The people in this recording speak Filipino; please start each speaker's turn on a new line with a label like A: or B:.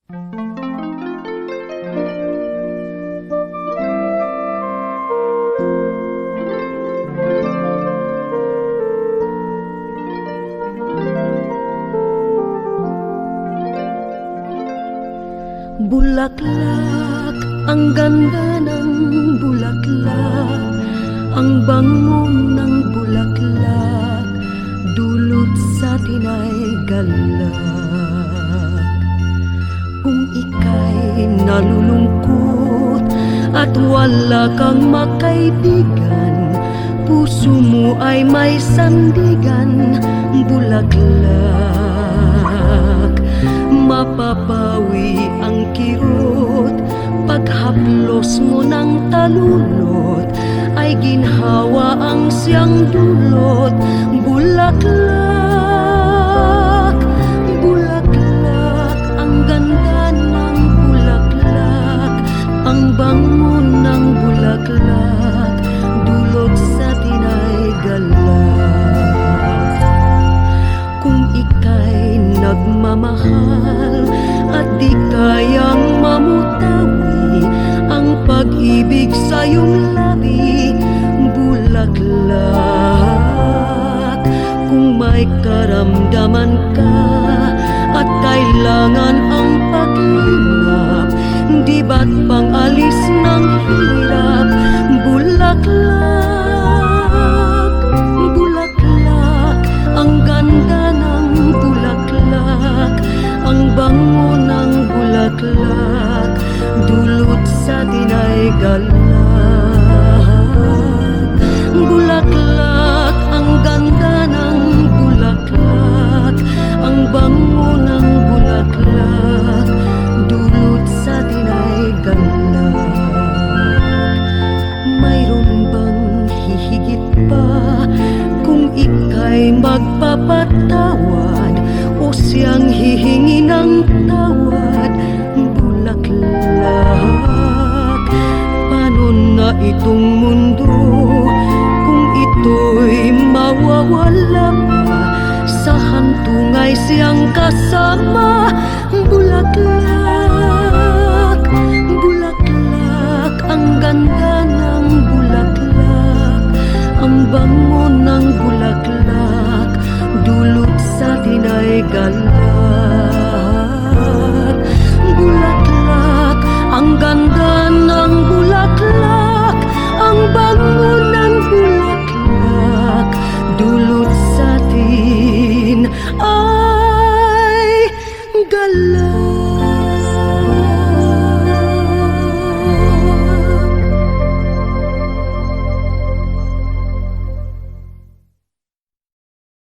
A: Bulaklak, ang ganda ng bulaklak, ang bango ng bulaklak, dulot sa atin ay galak. Kung ika'y nalulungkot at wala kang makaibigan, puso mo ay may sandigan, bulaklak. Mapapawi ang kirot, paghaplos mo ng talulot, ay ginhawa ang siyang dulot, bulaklak. Bulaklak, ang ganda ng bulaklak, ang bango ng bulaklak, dulot sa atin ay galak. Kung ika'y nagmamahal at di kayang mamutawi ang pag-ibig sa iyong labi, bulaklak. Kung may karamdaman ka at kailangan ang pag-inap, di ba't pang-alis ng hirap, bulaklak. Bulaklak, ang ganda ng bulaklak, ang bango ng bulaklak, dulot sa atin ay galak. Bulaklak, ang ganda ng bulaklak, ang bango ng bulaklak, dulot sa atin ay galak. Mayroon bang hihigit pa kung ika'y magpapatawad o siyang hihingi ng tawad, bulaklak? Paano na itong mundo kung ito'y mawawala pa, sa hantungay siyang kasama, bulaklak. Bulaklak, ang ganda ng bulaklak, ang bango ng bulaklak, dulot sa atin ay galak. Bulaklak, ang ganda ng bulaklak, ang bango ng bulaklak, dulot sa atin ay galak.